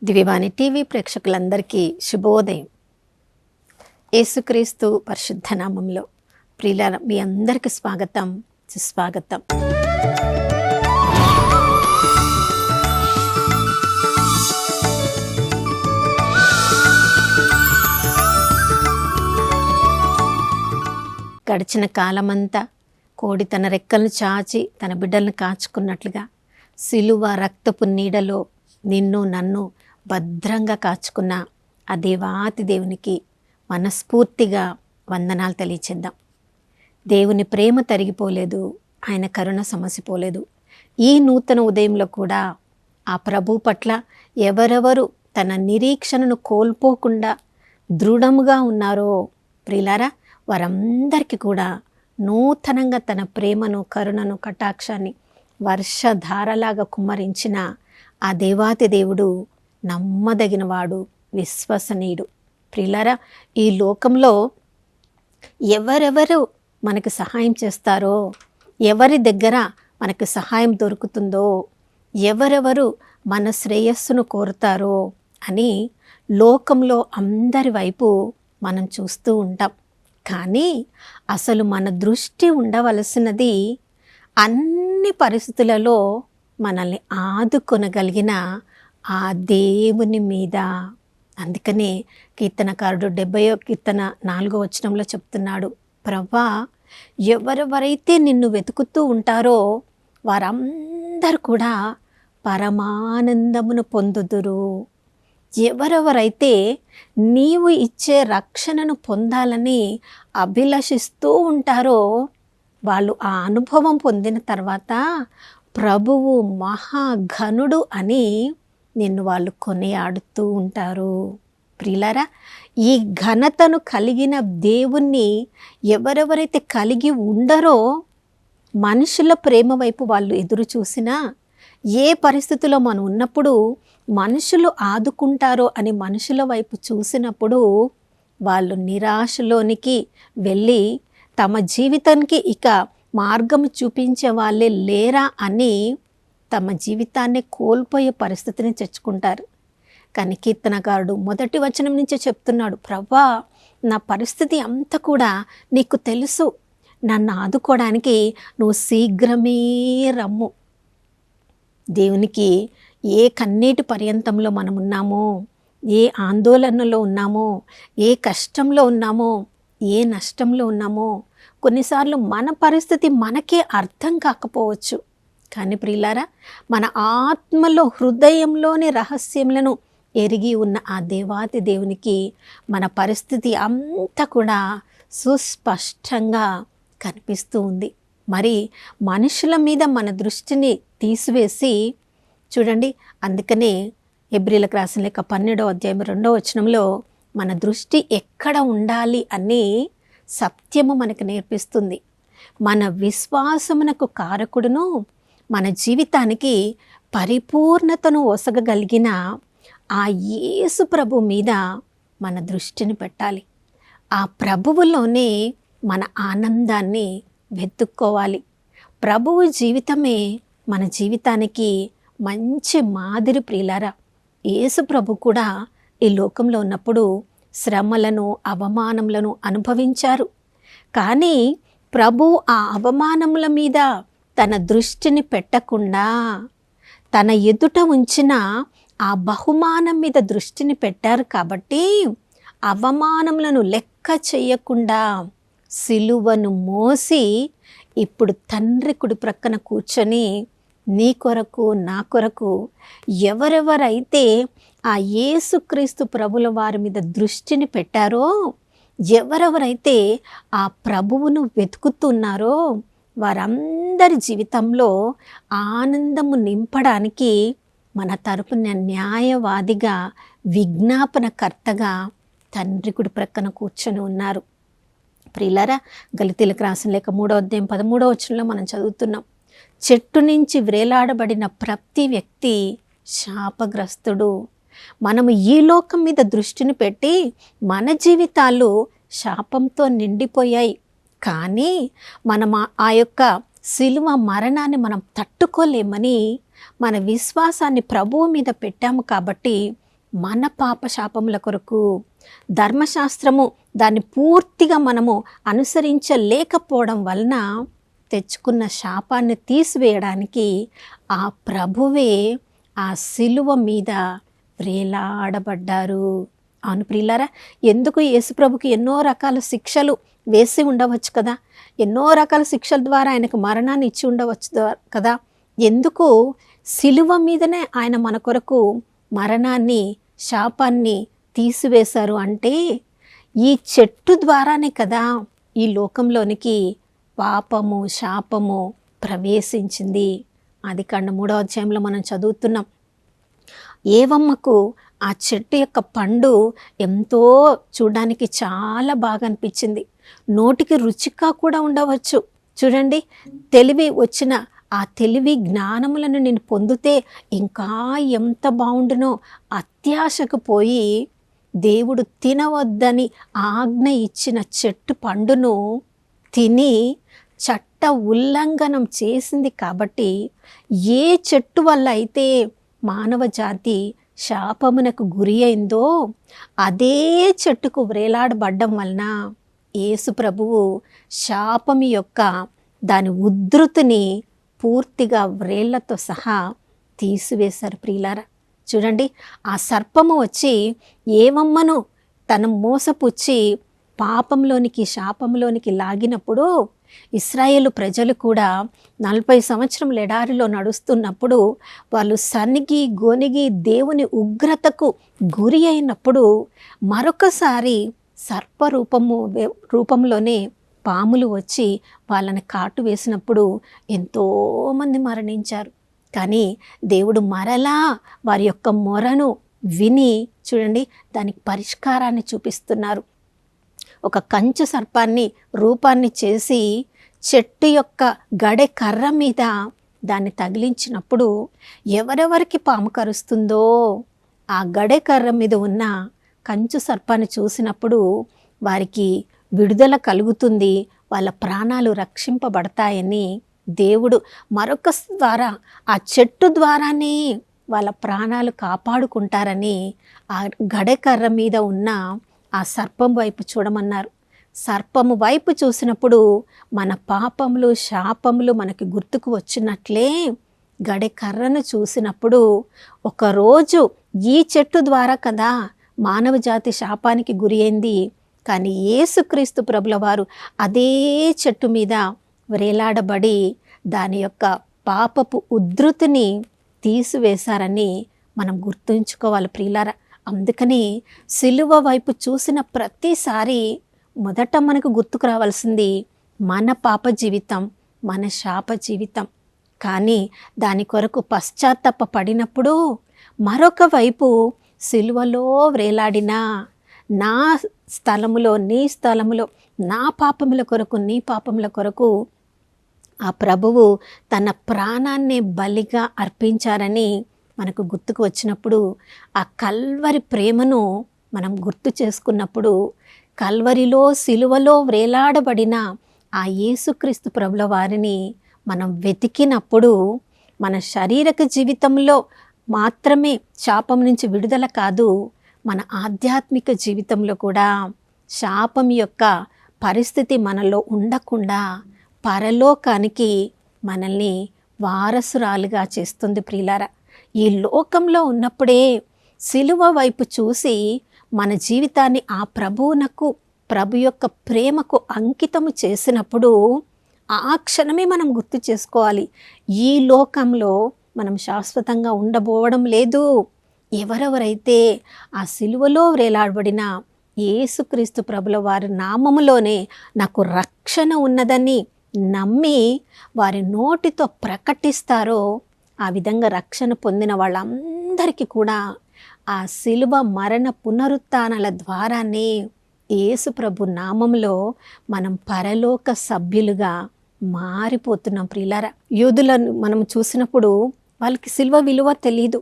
దివ్యవాణి TV ప్రేక్షకులందరికీ శుభోదయం. యేసుక్రీస్తు పరిశుద్ధ నామంలో ప్రియులారా, మీ అందరికీ స్వాగతం, సుస్వాగతం. గడిచిన కాలమంతా కోడి తన రెక్కలను చాచి తన బిడ్డలను కాచుకున్నట్లుగా సిలువ రక్తపు నీడలో నిన్ను నన్ను భద్రంగా కాచుకున్న ఆ దేవాతి దేవునికి మనస్ఫూర్తిగా వందనాలు తెలియచేద్దాం. దేవుని ప్రేమ తరిగిపోలేదు, ఆయన కరుణ సమసిపోలేదు. ఈ నూతన ఉదయంలో కూడా ఆ ప్రభు పట్ల ఎవరెవరు తన నిరీక్షణను కోల్పోకుండా దృఢముగా ఉన్నారో ప్రియులారా, వారందరికీ కూడా నూతనంగా తన ప్రేమను, కరుణను, కటాక్షాన్ని వర్షధారలాగా కుమ్మరించిన ఆ దేవాతి దేవుడు నమ్మదగినవాడు, విశ్వసనీయుడు. ప్రియులారా, ఈ లోకంలో ఎవరెవరు మనకు సహాయం చేస్తారో, ఎవరి దగ్గర మనకు సహాయం దొరుకుతుందో, ఎవరెవరు మన శ్రేయస్సును కోరుతారో అని లోకంలో అందరి వైపు మనం చూస్తూ ఉంటాం. కానీ అసలు మన దృష్టి ఉండవలసినది అన్ని పరిస్థితులలో మనల్ని ఆదుకొనగలిగిన ఆ దేవుని మీద. అందుకనే కీర్తనకారుడు 70వ కీర్తన 4వ వచనంలో చెప్తున్నాడు, ప్రభువా, ఎవరెవరైతే నిన్ను వెతుకుతూ ఉంటారో వారందరూ కూడా పరమానందమును పొందుదురు. ఎవరెవరైతే నీవు ఇచ్చే రక్షణను పొందాలని అభిలషిస్తూ ఉంటారో వాళ్ళు ఆ అనుభవం పొందిన తర్వాత ప్రభువు మహాఘనుడు అని నిన్ను వాళ్ళు కొనియాడుతూ ఉంటారు. ప్రియులారా, ఈ ఘనతను కలిగిన దేవుణ్ణి ఎవరెవరైతే కలిగి ఉండరో మనుషుల ప్రేమ వైపు వాళ్ళు ఎదురు చూసినా, ఏ పరిస్థితిలో మనం ఉన్నప్పుడు మనుషులు ఆదుకుంటారో అని మనుషుల వైపు చూసినప్పుడు వాళ్ళు నిరాశలోనికి వెళ్ళి తమ జీవితానికి ఇక మార్గం చూపించే వాళ్ళే లేరా అని తమ జీవితాన్ని కోల్పోయే పరిస్థితిని తెచ్చుకుంటారు. కానీ కీర్తనకారుడు 1వ వచనం నుంచే చెప్తున్నాడు, ప్రభువా, నా పరిస్థితి అంతా కూడా నీకు తెలుసు, నన్ను ఆదుకోవడానికి నువ్వు శీఘ్రమే రమ్ము. దేవునికి ఏ కన్నీటి పర్యంతంలో మనం ఉన్నామో, ఏ ఆందోళనలో ఉన్నామో, ఏ కష్టంలో ఉన్నామో, ఏ నష్టంలో ఉన్నామో, కొన్నిసార్లు మన పరిస్థితి మనకే అర్థం కాకపోవచ్చు. కానీ ప్రియులారా, మన ఆత్మలో హృదయంలోని రహస్యములను ఎరిగి ఉన్న ఆ దేవాతి దేవునికి మన పరిస్థితి అంతా కూడా సుస్పష్టంగా కనిపిస్తూ ఉంది. మరి మనుషుల మీద మన దృష్టిని తీసివేసి చూడండి, అందుకనే హెబ్రీయులకు రాసిన లేఖ 12వ అధ్యాయం 2వ వచనంలో మన దృష్టి ఎక్కడ ఉండాలి అని సత్యము మనకు నేర్పిస్తుంది. మన విశ్వాసమునకు కారకుడును మన జీవితానికి పరిపూర్ణతను ఒసగగలిగిన ఆ యేసు ప్రభు మీద మన దృష్టిని పెట్టాలి. ఆ ప్రభువులోనే మన ఆనందాన్ని వెతుక్కోవాలి. ప్రభువు జీవితమే మన జీవితానికి మంచి మాదిరి. ప్రియులారా, యేసు ప్రభు కూడా ఈ లోకంలో ఉన్నప్పుడు శ్రమలను, అవమానములను అనుభవించారు. కానీ ప్రభు ఆ అవమానముల మీద తన దృష్టిని పెట్టకుండా తన ఎదుట ఉంచిన ఆ బహుమానం మీద దృష్టిని పెట్టారు. కాబట్టి అవమానములను లెక్క చేయకుండా సిలువను మోసి ఇప్పుడు తండ్రి కుడి ప్రక్కన కూర్చొని నీ కొరకు, నా కొరకు ఎవరెవరైతే ఆ యేసుక్రీస్తు ప్రభుల వారి మీద దృష్టిని పెట్టారో, ఎవరెవరైతే ఆ ప్రభువును వెతుకుతున్నారో వారందరి జీవితంలో ఆనందము నింపడానికి మన తరపున న్యాయవాదిగా, విజ్ఞాపనకర్తగా తండ్రి కుడి ప్రక్కన కూర్చొని ఉన్నారు. ప్రియులారా, గలితీయులకు రాసిన లేఖ 3వ అధ్యాయం 13వ వచనంలో మనం చదువుతున్నాం, చెట్టు నుంచి వ్రేలాడబడిన ప్రతి వ్యక్తి శాపగ్రస్తుడు. మనము ఈ లోకం మీద దృష్టిని పెట్టి మన జీవితాలు శాపంతో నిండిపోయాయి. కానీ మనం ఆ యొక్క సిలువ మరణాన్ని మనం తట్టుకోలేమని మన విశ్వాసాన్ని ప్రభువు మీద పెట్టాము. కాబట్టి మన పాప శాపముల కొరకు. ధర్మశాస్త్రము దాన్ని పూర్తిగా మనము అనుసరించలేకపోవడం వలన తెచ్చుకున్న శాపాన్ని తీసివేయడానికి ఆ ప్రభువే ఆ సిలువ మీద వ్రేలాడబడ్డారు. అవును ప్రియులారా, ఎందుకు యేసుప్రభుకి ఎన్నో రకాల శిక్షలు వేసి ఉండవచ్చు కదా, ఎన్నో రకాల శిక్షల ద్వారా ఆయనకు మరణాన్ని ఇచ్చి ఉండవచ్చు కదా, ఎందుకు సిలువ మీదనే ఆయన మన కొరకు మరణాన్ని శాపాన్ని తీసివేశారు అంటే ఈ చెట్టు ద్వారానే కదా ఈ లోకంలోనికి పాపము శాపము ప్రవేశించింది. ఆదికాండం 3వ అధ్యాయంలో మనం చదువుతున్నాం. ఏవమ్మకు ఆ చెట్టు యొక్క పండు ఎంతో చూడడానికి చాలా బాగా అనిపించింది, నోటికి రుచిగా కూడా ఉండవచ్చు. చూడండి, తెలివి వచ్చిన ఆ తెలివి జ్ఞానములను నేను పొందితే ఇంకా ఎంత బాగుండునో అత్యాశకు పోయి దేవుడు తినవద్దని ఆజ్ఞ ఇచ్చిన చెట్టు పండును తిని చట్ట ఉల్లంఘనం చేసింది. కాబట్టి ఏ చెట్టు వల్ల అయితే మానవ జాతి శాపమునకు గురి అయిందో అదే చెట్టుకు వ్రేలాడబడ్డం వలన యేసు ప్రభువు శాపము యొక్క దాని ఉద్ధృతిని పూర్తిగా వ్రేళ్లతో సహా తీసివేశారు. ప్రియులారా, చూడండి, ఆ సర్పము వచ్చి ఏవమ్మను తన మోసపుచ్చి పాపంలోనికి శాపంలోనికి లాగినప్పుడు ఇశ్రాయేలు ప్రజలు కూడా 40 సంవత్సరముల ఎడారిలో నడుస్తున్నప్పుడు వాళ్ళు సనిగి గొనిగి దేవుని ఉగ్రతకు గురి అయినప్పుడు మరొకసారి రూపంలోనే పాములు వచ్చి వాళ్ళని కాటు వేసినప్పుడు ఎంతోమంది మరణించారు. కానీ దేవుడు మరలా వారి యొక్క మొరను విని చూడండి దానికి పరిష్కారాన్ని చూపిస్తున్నారు. ఒక కంచు సర్పాన్ని రూపాన్ని చేసి చెట్టు యొక్క గడె కర్ర మీద దాన్ని తగిలించినప్పుడు ఎవరెవరికి పాము కరుస్తుందో ఆ గడె కర్ర మీద ఉన్న కంచు సర్పాన్ని చూసినప్పుడు వారికి విడుదల కలుగుతుంది, వాళ్ళ ప్రాణాలు రక్షింపబడతాయని దేవుడు మరొక ద్వారా ఆ చెట్టు ద్వారానే వాళ్ళ ప్రాణాలు కాపాడుకుంటారని ఆ గడెకర్ర మీద ఉన్న ఆ సర్పం వైపు చూడమన్నారు. సర్పము వైపు చూసినప్పుడు మన పాపములు శాపములు మనకి గుర్తుకు వచ్చినట్లే గడెకర్రను చూసినప్పుడు ఒకరోజు ఈ చెట్టు ద్వారా కదా మానవ జాతి శాపానికి గురి అయింది. కానీ యేసుక్రీస్తు ప్రభుల వారు అదే చెట్టు మీద వ్రేలాడబడి దాని యొక్క పాపపు ఉద్ధృతిని తీసివేశారని మనం గుర్తుంచుకోవాలి ప్రియులారా. అందుకని సిలువ వైపు చూసిన ప్రతిసారి మొదట మనకు గుర్తుకు రావాల్సింది మన పాప జీవితం, మన శాప జీవితం. కానీ దాని కొరకు పశ్చాత్తాప పడినప్పుడు మరొక వైపు సిలువలో వ్రేలాడిన నా స్థలములో నీ స్థలములో నా పాపముల కొరకు నీ పాపముల కొరకు ఆ ప్రభువు తన ప్రాణాన్ని బలిగా అర్పించారని మనకు గుర్తుకు వచ్చినప్పుడు ఆ కల్వరి ప్రేమను మనం గుర్తు చేసుకున్నప్పుడు కల్వరిలో సిలువలో వ్రేలాడబడిన ఆ యేసుక్రీస్తు ప్రభుల వారిని మనం వెతికినప్పుడు మన శారీరక జీవితంలో మాత్రమే శాపం నుంచి విడుదల కాదు, మన ఆధ్యాత్మిక జీవితంలో కూడా శాపం యొక్క పరిస్థితి మనలో ఉండకుండా పరలోకానికి మనల్ని వారసురాలుగా చేస్తుంది ప్రియులారా. ఈ లోకంలో ఉన్నప్పుడే సిలువ వైపు చూసి మన జీవితాన్ని ఆ ప్రభువునకు ప్రభు యొక్క ప్రేమకు అంకితము చేసినప్పుడు ఆ క్షణమే మనం గుర్తు చేసుకోవాలి, ఈ లోకంలో మనం శాశ్వతంగా ఉండబోవడం లేదు. ఎవరెవరైతే ఆ సిలువలో వ్రేలాడబడిన యేసుక్రీస్తు ప్రభుల వారి నామములోనే నాకు రక్షణ ఉన్నదని నమ్మి వారి నోటితో ప్రకటిస్తారో ఆ విధంగా రక్షణ పొందిన వాళ్ళందరికీ కూడా ఆ సిలువ మరణ పునరుత్థానాల ద్వారానే యేసు ప్రభు నామంలో మనం పరలోక సభ్యులుగా మారిపోతున్నాం ప్రియులారా. యూదులను మనం చూసినప్పుడు వాళ్ళకి సిలువ విలువ తెలియదు.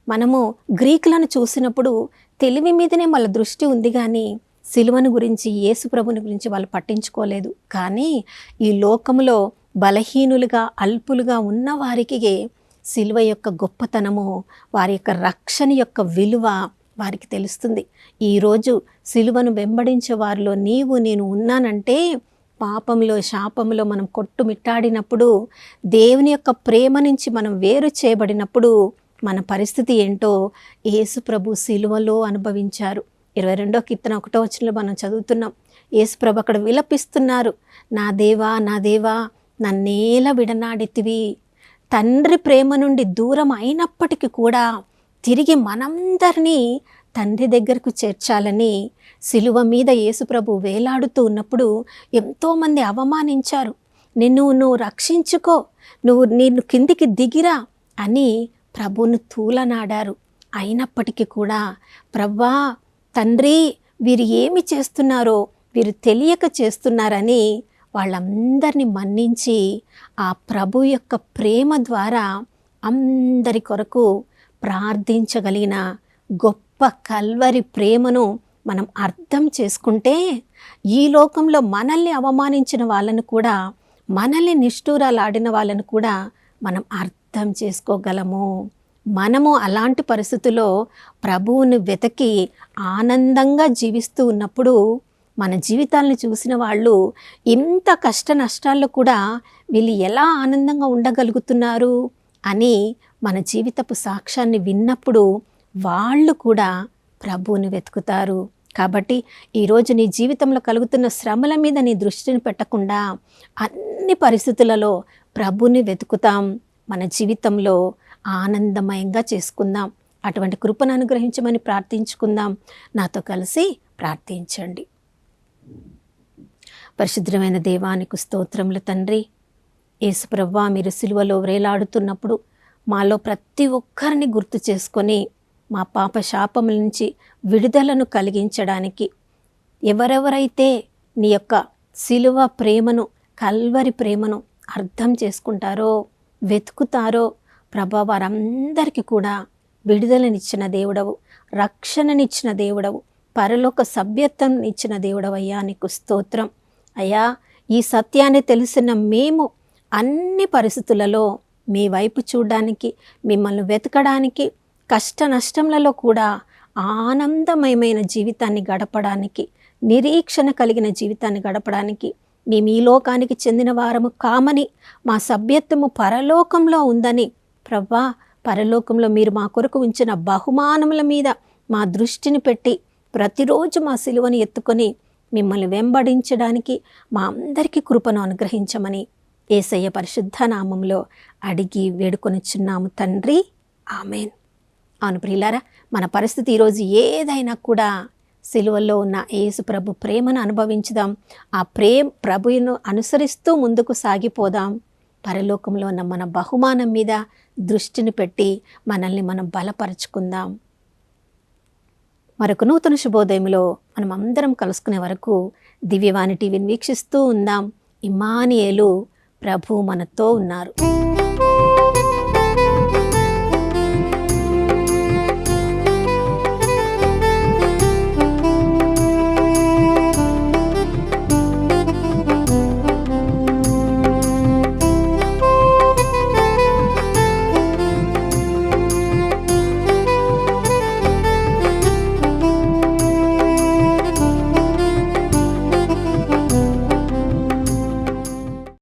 మనము గ్రీకులను చూసినప్పుడు తెలివి మీదనే వాళ్ళ దృష్టి ఉంది, కానీ సిలువను గురించి యేసు ప్రభుని గురించి వాళ్ళు పట్టించుకోలేదు. కానీ ఈ లోకములో బలహీనులుగా అల్పులుగా ఉన్న వారికి సిలువ యొక్క గొప్పతనము, వారి యొక్క రక్షణ యొక్క విలువ వారికి తెలుస్తుంది. ఈరోజు సిలువను వెంబడించే వారిలో నీవు నేను ఉన్నానంటే, పాపంలో శాపంలో మనం కొట్టుమిట్టాడినప్పుడు, దేవుని యొక్క ప్రేమ నుంచి మనం వేరు చేయబడినప్పుడు మన పరిస్థితి ఏంటో యేసు ప్రభు సిలువలో అనుభవించారు. 22వ కీర్తన 1వ వచనంలో మనం చదువుతున్నాం. యేసు ప్రభు అక్కడ విలపిస్తున్నారు, నా దేవా నా దేవా నన్నేల విడనాడితివి. తండ్రి ప్రేమ నుండి దూరం అయినప్పటికీ కూడా తిరిగి మనందరినీ తండ్రి దగ్గరకు చేర్చాలని సిలువ మీద యేసుప్రభు వేలాడుతూ ఉన్నప్పుడు ఎంతోమంది అవమానించారు. నువ్వు రక్షించుకో, నిన్ను కిందికి దిగిరా అని ప్రభువును తూలనాడారు. అయినప్పటికీ కూడా ప్రభువా తండ్రి వీరు ఏమి చేస్తున్నారో వీరు తెలియక చేస్తున్నారని వాళ్ళందరినీ మన్నించి ఆ ప్రభు యొక్క ప్రేమ ద్వారా అందరి కొరకు ప్రార్థించగలిగిన గొప్ప కల్వరి ప్రేమను మనం అర్థం చేసుకుంటే, ఈ లోకంలో మనల్ని అవమానించిన వాళ్ళను కూడా, మనల్ని నిష్ఠూరాలాడిన వాళ్ళను కూడా మనం అర్థం చేసుకోగలము. మనము అలాంటి పరిస్థితుల్లో ప్రభువుని వెతికి ఆనందంగా జీవిస్తూ ఉన్నప్పుడు మన జీవితాలను చూసిన వాళ్ళు ఇంత కష్ట నష్టాల్లో కూడా వీళ్ళు ఎలా ఆనందంగా ఉండగలుగుతున్నారు అని మన జీవితపు సాక్ష్యాన్ని విన్నప్పుడు వాళ్ళు కూడా ప్రభువుని వెతుకుతారు. కాబట్టి ఈరోజు నీ జీవితంలో కలుగుతున్న శ్రమల మీద నీ దృష్టిని పెట్టకుండా అన్ని పరిస్థితులలో ప్రభువుని వెతుకుతాం. మన జీవితంలో ఆనందమయంగా చేసుకుందాం. అటువంటి కృపను అనుగ్రహించమని ప్రార్థించుకుందాం. నాతో కలిసి ప్రార్థించండి. పరిశుద్ధమైన దేవానికి స్తోత్రములు తండ్రి. యేసు ప్రభువా, మీరు సిలువలో వేలాడుతున్నప్పుడు మాలో ప్రతి ఒక్కరిని గుర్తు చేసుకొని మా పాప శాపముల నుంచి విడుదలను కలిగించడానికి ఎవరెవరైతే నీ యొక్క సిలువ ప్రేమను, కల్వరి ప్రేమను అర్థం చేసుకుంటారో, వెతుకుతారో ప్రభా, వారందరికీ కూడా విడుదలనిచ్చిన దేవుడవు, రక్షణనిచ్చిన దేవుడవు, పరలోక సభ్యత్వం ఇచ్చిన దేవుడవయ్యా, నీకు స్తోత్రం. అయ్యా, ఈ సత్యాన్ని తెలిసిన మేము అన్ని పరిస్థితులలో మీ వైపు చూడడానికి, మిమ్మల్ని వెతకడానికి, కష్ట నష్టములలో కూడా ఆనందమయమైన జీవితాన్ని గడపడానికి, నిరీక్షణ కలిగిన జీవితాన్ని గడపడానికి, మేము ఈ లోకానికి చెందిన వారము కామని, మా సభ్యత్వము పరలోకంలో ఉందని ప్రభా, పరలోకంలో మీరు మా కొరకు ఉంచిన బహుమానముల మీద మా దృష్టిని పెట్టి ప్రతిరోజు మా సిలువను ఎత్తుకొని మిమ్మల్ని వెంబడించడానికి మా అందరికీ కృపను అనుగ్రహించమని యేసయ్య పరిశుద్ధ నామంలో అడిగి వేడుకొనిచున్నాము తండ్రి, ఆమెన్. అవును ప్రియులారా, మన పరిస్థితి ఈరోజు ఏదైనా కూడా సిలువలో ఉన్న యేసు ప్రభు ప్రేమను అనుభవించుదాం. ఆ ప్రభువును అనుసరిస్తూ ముందుకు సాగిపోదాం. పరలోకంలో ఉన్న మన బహుమానం మీద దృష్టిని పెట్టి మనల్ని మనం బలపరుచుకుందాం. మరొక నూతన శుభోదయంలో మనం అందరం కలుసుకునే వరకు దివ్యవాణి టీవీని వీక్షిస్తూ ఉందాం. ఇమ్మానుయేలు, ప్రభు మనతో ఉన్నారు.